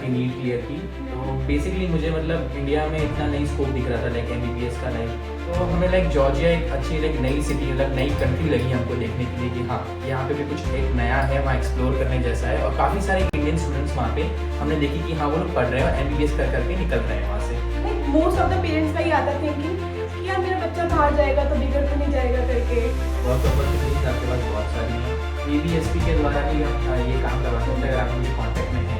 अपनी NEET clear की। तो बेसिकली मुझे मतलब इंडिया में इतना नहीं स्कोप दिख रहा था लाइक MBBS का लाइक, तो हमें लाइक जॉर्जिया एक अच्छी लाइक नई सिटी मतलब नई कंट्री लगी हमको देखने के लिए कि हाँ यहाँ पे भी कुछ एक नया है, वहाँ एक्सप्लोर करने जैसा है। और काफ़ी सारे इंडियन स्टूडेंट्स वहाँ पे हमने देखी कि हाँ वो लोग पढ़ रहे हैं और MBBS कर करके निकल रहे हैं वहाँ से। मोस्ट ऑफ द पेरेंट्स का ही आता थिंकिंग कि यार मेरा बच्चा बाहर जाएगा तो बिगड़ तो नहीं जाएगा करके। वर्क अपॉर्चुनिटीज आपके पास बहुत सारी हैं। ABSP के द्वारा भी हम ये काम करवाते हैं। अगर आप उनके कॉन्टैक्ट में हैं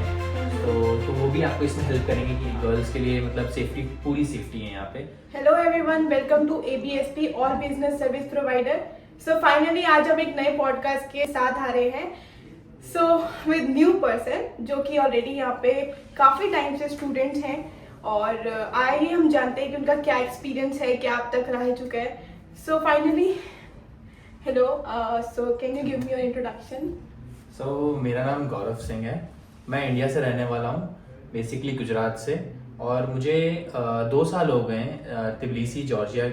तो वो भी आपको इसमें हेल्प करेंगे कि गर्ल्स के लिए मतलब सेफ्टी, पूरी सेफ्टी है यहाँ पे। Hello everyone, welcome to ABSP और business service provider. So finally आज हम एक नए पॉडकास्ट के साथ आ रहे हैं। सो विद न्यू पर्सन जो कि ऑलरेडी यहाँ पे काफ़ी टाइम से स्टूडेंट्स हैं और आइए हम जानते हैं कि उनका क्या एक्सपीरियंस है, क्या अब तक रह चुका है। So finally hello, so can you give me your introduction? So मेरा नाम गौरव सिंह है। मैं इंडिया से रहने वाला हूँ, बेसिकली गुजरात से। और मुझे 2 साल हो गए हैं तिबलिसी जॉर्जिया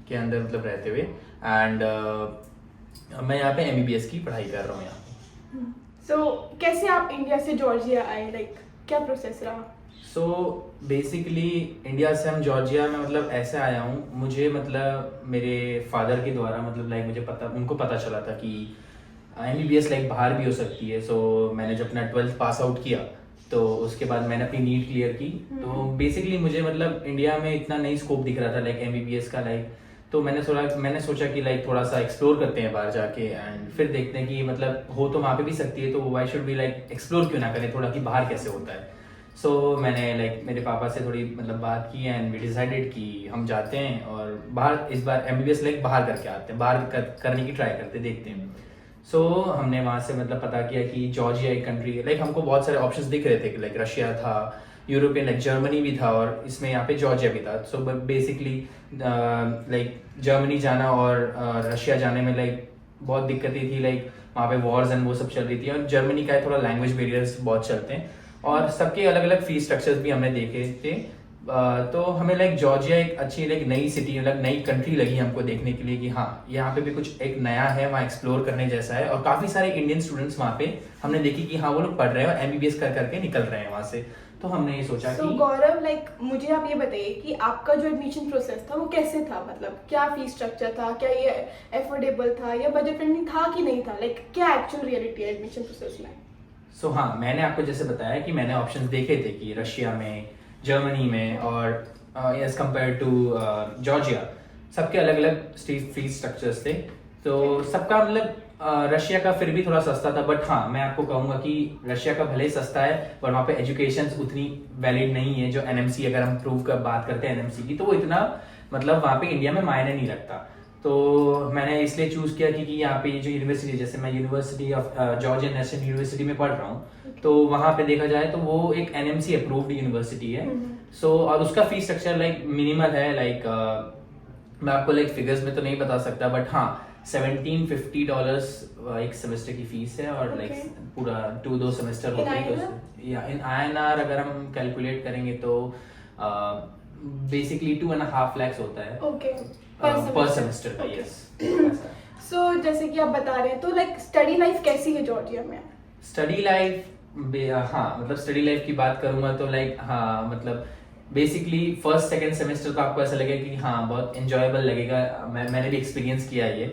के अंदर मतलब रहते हुए। एंड मैं यहाँ पे MBBS की पढ़ाई कर रहा हूँ यहाँ। सो कैसे आप इंडिया से जॉर्जिया आए, लाइक क्या प्रोसेस रहा? सो बेसिकली इंडिया से हम जॉर्जिया में मतलब ऐसे आया हूँ, मुझे मतलब मेरे फादर के द्वारा मतलब लाइक मुझे उनको पता चला था कि MBBS लाइक बाहर भी हो सकती है। सो मैंने जब अपना 12th पास आउट किया तो उसके बाद मैंने अपनी नीट क्लियर की। तो बेसिकली मुझे मतलब इंडिया में इतना नहीं स्कोप दिख रहा था लाइक MBBS का लाइक, तो मैंने सोचा कि लाइक थोड़ा सा एक्सप्लोर करते हैं बाहर जाके एंड फिर देखते हैं कि मतलब हो तो वहाँ पे भी सकती है, तो why should be like explore क्यों ना करें थोड़ा कि बाहर कैसे होता है। सो मैंने लाइक मेरे पापा से थोड़ी मतलब बात की एंड वी डिसाइडेड कि हम जाते हैं और बाहर इस बार MBBS लाइक बाहर करके आते हैं, बाहर करने की ट्राई करते देखते हैं। सो हमने वहाँ से मतलब पता किया कि जॉर्जिया एक कंट्री है। लाइक हमको बहुत सारे ऑप्शंस दिख रहे थे कि लाइक रशिया था, यूरोपियन लाइक जर्मनी भी था और इसमें यहाँ पे जॉर्जिया भी था। सो बेसिकली लाइक जर्मनी जाना और रशिया जाने में लाइक बहुत दिक्कतें थी। लाइक वहाँ पे वॉर्स एंड वो सब चल रही थी और जर्मनी का थोड़ा लैंग्वेज बैरियर्स बहुत चलते हैं और सबके अलग अलग फीस स्ट्रक्चर्स भी हमने देखे थे। तो हमें लाइक जॉर्जिया एक अच्छी लाइक नई सिटी मतलब नई कंट्री लगी हमको देखने के लिए कि हाँ यहाँ पे भी कुछ एक नया है, वहाँ एक्सप्लोर करने जैसा है। और काफ़ी सारे इंडियन स्टूडेंट्स वहाँ पे हमने देखी कि हाँ वो लोग पढ़ रहे हैं और MBBS कर करके निकल रहे हैं वहाँ से। तो हमने ये सोचा कि गौरव लाइक मुझे आप ये बताइए कि आपका जो एडमिशन प्रोसेस था वो कैसे था, मतलब क्या फीस स्ट्रक्चर था, क्या ये एफोर्डेबल था या बजट फ्रेंडली था कि नहीं था, लाइक क्या एक्चुअल रियलिटी है एडमिशन प्रोसेस में? सो हाँ, मैंने आपको जैसे बताया कि मैंने ऑप्शंस देखे थे कि रशिया में, जर्मनी में और एज कम्पेयर टू जॉर्जिया सबके अलग अलग फीस स्ट्रक्चर्स थे। तो सबका मतलब रशिया का फिर भी थोड़ा सस्ता था, बट हाँ मैं आपको कहूँगा कि रशिया का भले ही सस्ता है पर वहाँ पे एजुकेशन उतनी वैलिड नहीं है जो NMC, अगर हम प्रूव कर बात करते हैं NMC की, तो वो इतना मतलब वहाँ पे इंडिया में मायने नहीं रखता। तो मैंने इसलिए चूज किया कि यहाँ पे जो यूनिवर्सिटी, जैसे मैं university of Georgia national university में पढ़ रहा हूँ, तो वहाँ पे देखा जाए तो वो एक NMC अप्रूव्ड यूनिवर्सिटी है। सो और उसका फीस स्ट्रक्चर लाइक मिनिमल है। लाइक मैं आपको लाइक फिगर्स में तो नहीं बता सकता, बट हाँ $1750 एक सेमेस्टर की फीस है और लाइक पूरा 2 सेमेस्टर होते हैं। या इन INR अगर हम कैलकुलेट करेंगे तो बेसिकली 2.5 lakhs होता है पर सेमेस्टर का। यस। सो जैसे कि आप बता रहे हैं तो लाइक स्टडी लाइफ कैसी है जॉर्जिया में? स्टडी लाइफ, हाँ मतलब स्टडी लाइफ की बात करूंगा तो लाइक हाँ मतलब बेसिकली फर्स्ट सेकंड सेमेस्टर तो आपको ऐसा लगेगा कि हाँ बहुत एंजॉयबल लगेगा। मैंने भी एक्सपीरियंस किया है ये,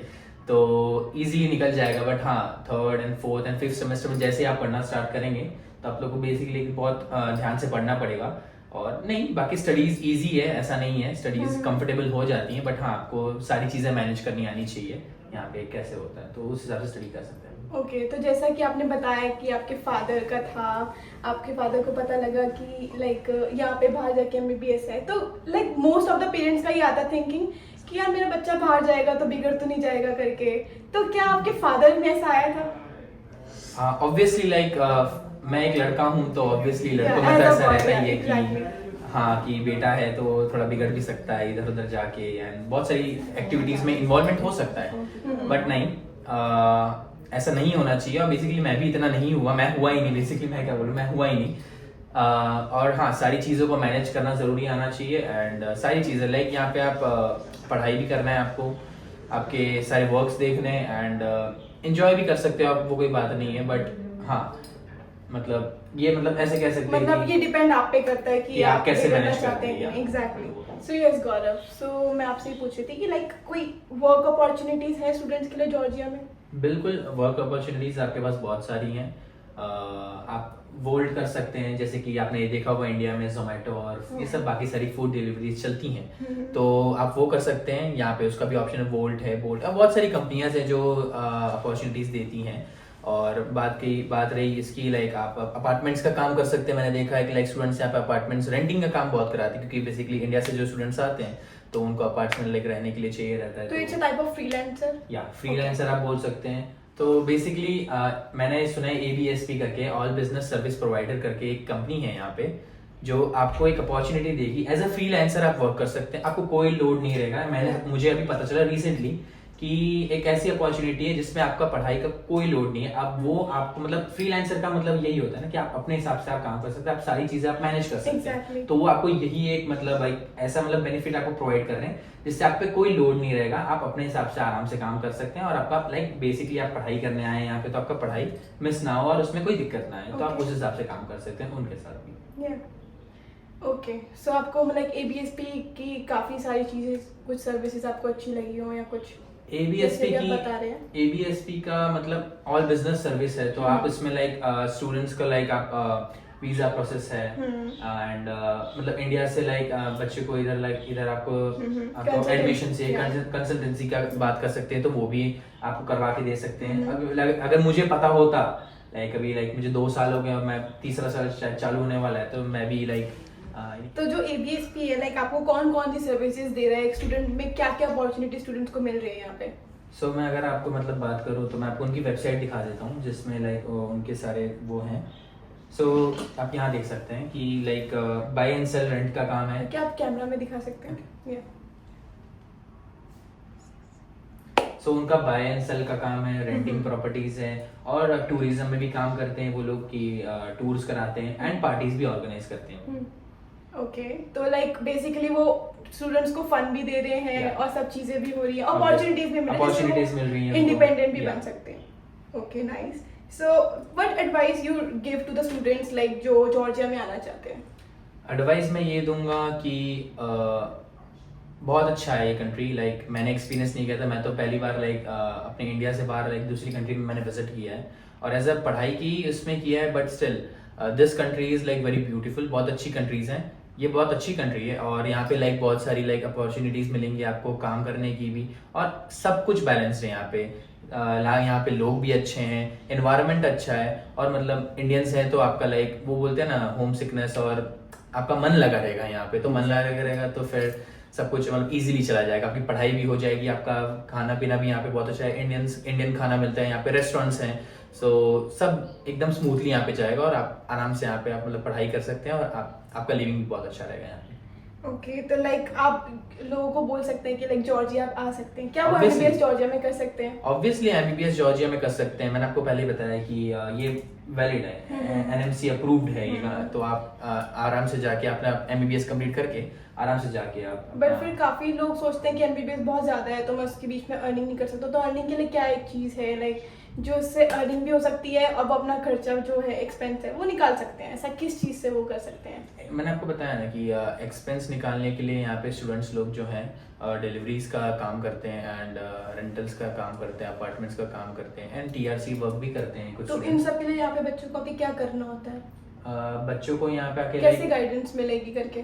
तो इजीली निकल जाएगा। बट हाँ 3rd and 4th and 5th semester में जैसे आप पढ़ना स्टार्ट करेंगे तो आप लोग को बेसिकली बहुत ध्यान से पढ़ना पड़ेगा। और नहीं, बाकी स्टडीज इजी है, ऐसा नहीं है, स्टडीज कंफर्टेबल हो जाती हैं, बट हाँ आपको सारी चीज़ें मैनेज करनी आनी चाहिए यहाँ पे कैसे होता है, तो उस हिसाब से स्टडी कर सकते हैं। ओके, तो जैसा कि आपने बताया कि आपके फादर का था, आपके फादर को पता लगा कि लाइक यहाँ पे बाहर जाके MBBS है, तो like most of the parents का ही आता थिंकिंग कि यार मेरा बच्चा बाहर जाएगा तो बिगड़ तो नहीं जाएगा करके। तो क्या आपके फादर में ऐसा आया था? हाँ ऑब्वियसली लाइक मैं एक लड़का हूँ तो ऑब्वियसली लड़कों में तो ऐसा रहता ही है कि हाँ कि बेटा है तो थोड़ा बिगड़ भी सकता है इधर उधर जाके एंड बहुत सारी एक्टिविटीज में इन्वॉल्वमेंट हो सकता है। बट नहीं, ऐसा नहीं होना चाहिए। और बेसिकली मैं भी इतना नहीं हुआ, मैं हुआ ही नहीं, बेसिकली मैं क्या बोलूँ, मैं हुआ ही नहीं। और हाँ सारी चीज़ों को मैनेज करना ज़रूरी आना चाहिए एंड सारी चीज़ें लाइक यहाँ पे आप पढ़ाई भी करना है आपको, आपके सारे वर्क्स देखने एंड एंजॉय भी कर सकते हो आप, वो कोई बात नहीं है। बट हाँ मतलब ये मतलब ऐसे कह सकते हैं मतलब कि ये डिपेंड आप पे करता है कि आप कैसे ये करना मैनेज चाहते करते हैं हैं। एग्जैक्टली। सो यस गौरव, सो मैं आपसे ये पूछ रही थी कि लाइक कोई वर्क अपॉर्चुनिटीज है स्टूडेंट्स के लिए जॉर्जिया में? बिल्कुल, वर्क अपॉर्चुनिटीज आपके पास बहुत सारी हैं। आप वोल्ट कर सकते हैं, जैसे कि आपने ये देखा होगा इंडिया में जोमेटो और ये सब बाकी सारी फूड डिलीवरीज चलती हैं, तो आप वो कर सकते हैं। यहाँ पे उसका भी ऑप्शन है, वोल्ट है, बोल्ट, अब बहुत सारी कंपनियां हैं जो अपॉर्चुनिटीज देती हैं। और बात रही इसकी, लाइक आप अपार्टमेंट्स का काम कर सकते हैं। मैंने देखा है कि लाइक स्टूडेंट्स यहाँ पे अपार्टमेंट्स रेंटिंग का काम बहुत कराते हैं, क्योंकि बेसिकली इंडिया से जो स्टूडेंट्स आते हैं तो उनको अपार्टमेंट लाइक रहने के लिए चाहिए रहता है। तो it's a type of freelancer, या फ्रीलांसर आप बोल सकते हैं। तो बेसिकली मैंने सुना है ABSP करके, ऑल बिजनेस सर्विस प्रोवाइडर करके एक कंपनी है यहाँ पे, जो आपको एक अपॉर्चुनिटी देगी। एज अ फ्रीलांसर आप वर्क कर सकते हैं, आपको कोई लोड नहीं रहेगा। मुझे अभी पता चला रिसेंटली कि एक ऐसी अपॉर्चुनिटी है जिसमें आपका पढ़ाई का कोई लोड नहीं है। अब वो आपको मतलब फ्रीलांसर का मतलब यही होता है ना कि आप अपने हिसाब से आप काम कर सकते हैं, आप सारी चीजें आप मैनेज कर सकते हैं। तो वो आपको यही एक मतलब ऐसा मतलब बेनिफिट आपको प्रोवाइड कर रहे हैं जिससे आप पे कोई लोड नहीं रहेगा। आप अपने हिसाब से आराम से काम कर सकते हैं, और आपका लाइक बेसिकली आप पढ़ाई करने आए हैं यहाँ पे, तो आपका पढ़ाई मिस ना हो और उसमें कोई दिक्कत ना आए, तो आप उस हिसाब से काम कर सकते हैं उनके साथ भी। ओके, सो आपको मतलब ABSP की काफी सारी चीजें, कुछ सर्विसेज आपको अच्छी लगी हो या कुछ ABSP का मतलब ऑल बिजनेस सर्विस है, तो आप इसमें लाइक स्टूडेंट्स का लाइक आप वीजा प्रोसेस है, एंड मतलब इंडिया से लाइक बच्चे को इधर आपको एडमिशन से कंसल्टेंसी का बात कर सकते हैं, तो वो भी आपको करवा के दे सकते हैं। अगर मुझे पता होता लाइक मुझे 2 साल हो गए और मैं तीसरा साल चालू होने वाला है, तो मैं भी लाइक तो जो ABSP है लाइक आपको कौन कौन सी सर्विसेज दे रहा है, एक स्टूडेंट में क्या क्या अपॉर्चुनिटी स्टूडेंट्स को मिल रही है यहाँ पे? सो मैं अगर आपको मतलब बात करूँ तो मैं आपको उनकी वेबसाइट दिखा देता हूँ, जिसमें लाइक उनके सारे वो हैं। सो आप यहाँ देख सकते हैं कि like buy and sell rent का काम है। क्या आप कैमरा में दिखा सकते हैं? सो उनका बाय एंड सेल का काम है, रेंटिंग प्रॉपर्टीज है, और टूरिज्म में भी काम करते हैं वो लोग की, टूर्स कराते हैं एंड पार्टीज भी ऑर्गेनाइज करते हैं। ओके, तो लाइक बेसिकली वो स्टूडेंट्स को फंड भी दे रहे हैं और सब चीजें भी हो रही है, अपॉर्चुनिटीज भी मिल रही है, इंडिपेंडेंट भी बन सकते हैं। Okay, nice. So what advice you give to the students like जो जॉर्जिया में आना चाहते हैं? एडवाइस मैं ये दूंगा कि बहुत अच्छा है ये कंट्री। लाइक मैंने एक्सपीरियंस नहीं किया था, मैं तो पहली बार लाइक अपने इंडिया से बाहर लाइक दूसरी कंट्री में मैंने विजिट किया है, और एज अ पढ़ाई की उसमें किया है, but still this country is like very beautiful. बहुत अच्छी कंट्रीज हैं, ये बहुत अच्छी कंट्री है, और यहाँ पे लाइक बहुत सारी लाइक अपॉर्चुनिटीज मिलेंगी आपको काम करने की भी, और सब कुछ बैलेंस्ड है यहाँ पे। यहाँ पे लोग भी अच्छे हैं, एनवायरनमेंट अच्छा है, और मतलब इंडियंस हैं तो आपका लाइक वो बोलते हैं ना होम सिकनेस, और आपका मन लगा रहेगा यहाँ पे। तो मन लगा रहेगा तो फिर सब कुछ मतलब इजीली चला जाएगा, आपकी पढ़ाई भी हो जाएगी, आपका खाना पीना भी यहाँ पे बहुत अच्छा है, इंडियन खाना मिलता है यहाँ पे, रेस्टोरेंट्स हैं, सो सब एकदम स्मूथली यहाँ पे जाएगा, और आप आराम से यहाँ पे आप मतलब पढ़ाई कर सकते हैं, और आपका लिविंग भी बहुत अच्छा रहेगा यहाँ पे। ओके, तो लाइक आप लोगों को बोल सकते हैं कि लाइक जॉर्जिया आप आ सकते हैं, क्या वो MBBS जॉर्जिया में कर सकते हैं? ऑब्वियसली MBBS जॉर्जिया में कर सकते हैं। मैंने आपको पहले बताया कि ये वैलिड है, NMC अप्रूव्ड है ये, तो आप आराम से जाके अपना MBBS कंप्लीट करके आराम से जाके आप। बट फिर काफी लोग सोचते हैं कि MBBS बहुत ज्यादा है तो मैं उसके बीच में अर्निंग नहीं कर सकता, तो अर्निंग के लिए क्या एक चीज है लाइक जो इससे अर्निंग भी हो सकती है और वो अपना खर्चा जो है एक्सपेंस है वो निकाल सकते हैं, ऐसा किस चीज से वो कर सकते हैं? मैंने आपको बताया ना कि एक्सपेंस निकालने के लिए यहाँ पे स्टूडेंट्स लोग जो हैं डिलीवरीज का काम करते हैं, एंड रेंटल्स का काम करते हैं, अपार्टमेंट्स का काम करते हैं, एंड TRC वर्क भी करते हैं कुछ। तो इन सब के लिए यहाँ पे बच्चों को अभी क्या करना होता है? बच्चों को यहाँ पे कैसे गाइडेंस मिलेगी करके?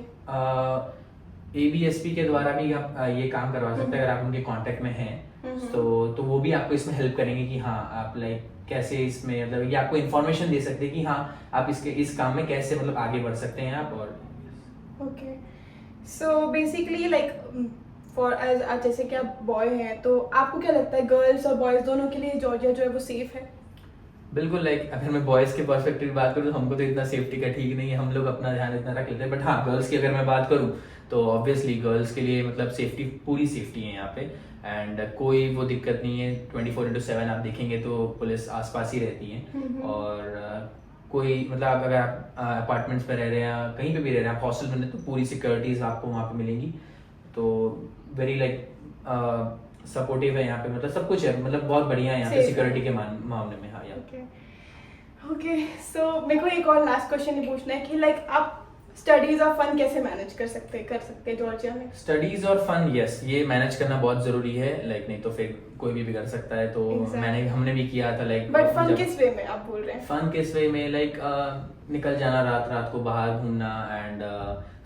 ABSP के द्वारा भी आप ये काम करवा सकते हैं, अगर आप उनके कांटेक्ट में हैं तो वो भी आपको इसमें हेल्प करेंगे कि हाँ आप लाइक कैसे इसमें मतलब ये आपको इन्फॉर्मेशन दे सकते हैं कि हाँ आप इस काम में कैसे मतलब आगे बढ़ सकते हैं आप। और okay, so basically like for age जैसे कि आप बॉय हैं तो आपको क्या लगता है गर्ल्स और बॉयज दोनों के लिए जॉर्जिया जो है वो सेफ है? बिल्कुल, लाइक अगर मैं बॉयज के पर्सपेक्टिव बात करूँ तो हमको तो इतना सेफ्टी का ठीक नहीं है, हम लोग अपना ध्यान इतना रख लेते हैं, बट हाँ गर्ल्स की अगर मैं बात करूँ तो ऑब्वियसली गर्ल्स के लिए मतलब सेफ्टी पूरी सेफ्टी है यहाँ पे, एंड कोई वो दिक्कत नहीं है। 24/7 आप देखेंगे तो पुलिस आसपास ही रहती है, और कोई मतलब अगर आप अपार्टमेंट्स में रह रहे हैं, कहीं पे भी रह रहे हैं, आप हॉस्टल में रह रहे हैं, तो पूरी सिक्योरिटीज आपको वहाँ पे मिलेंगी। तो वेरी लाइक सपोर्टिव है यहाँ पे, मतलब सब कुछ है, मतलब बहुत बढ़िया है यहाँ पे सिक्योरिटी के मामले में। हाँ यार। ओके सो मेरे को एक और लास्ट क्वेश्चन ये पूछना है कि लाइक आप स्टडीज और फन कैसे मैनेज कर सकते हैं जॉर्जिया में? स्टडीज और फन, यस, ये मैनेज करना बहुत जरूरी है, लाइक नहीं तो फिर कोई भी कर सकता है, तो Exactly. हमने भी किया था लाइक। बट फन किस वे में आप बोल रहे हैं? फन किस वे में, लाइक निकल जाना रात रात को बाहर घूमना, एंड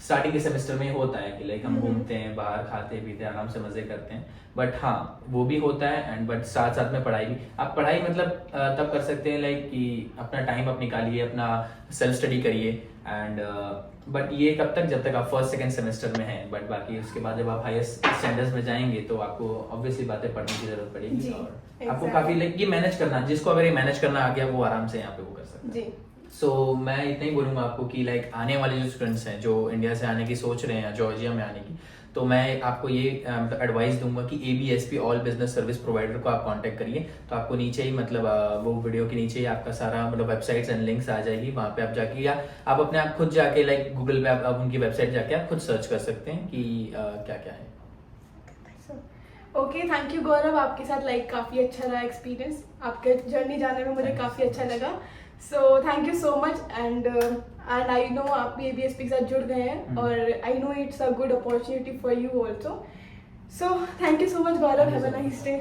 स्टार्टिंग के सेमेस्टर में होता है कि लाइक हम घूमते हैं बाहर, खाते पीते आराम से मजे करते हैं, बट हाँ वो भी होता है, एंड बट साथ साथ में पढ़ाई भी, आप पढ़ाई मतलब तब कर सकते हैं लाइक कि अपना टाइम आप निकालिए, अपना सेल्फ स्टडी करिए, एंड बट ये कब तक, जब तक आप फर्स्ट सेकंड सेमेस्टर में हैं, बट बाकी उसके बाद जब आप हायर स्टैंडर्ड्स में जाएंगे तो आपको ऑब्वियसली बातें पढ़ने की जरूरत पड़ेगी, जी, और आपको exactly. काफी लाइक ये मैनेज करना, जिसको अगर ये मैनेज करना आ गया वो आराम से यहाँ पे वो कर सकता है। जी सो मैं इतना ही बोलूंगा आपको कि लाइक आने वाले जो स्टूडेंट्स हैं जो इंडिया से आने की सोच रहे हैं जॉर्जिया में आने की, तो मैं आपको ये एडवाइस दूंगा कि ABSP all business service provider को आप कांटेक्ट करिए, तो आपको नीचे ही मतलब वो वीडियो के नीचे ही आपका सारा मतलब वेबसाइट्स एंड लिंक्स आ जाएगी, वहाँ पे आप जाके या आप अपने आप खुद जाके लाइक गूगल पे आप उनकी वेबसाइट जाके आप खुद सर्च कर सकते हैं कि क्या क्या है। ओके थैंक यू गौरव, आपके साथ लाइक काफ़ी अच्छा रहा एक्सपीरियंस, आपके जर्नी जानने में मुझे काफ़ी अच्छा लगा, so thank you so much, and I know आप भी ABSP के साथ जुड़ गए हैं और I know it's a good opportunity for you also, so thank you so much Gaurav, have a nice day.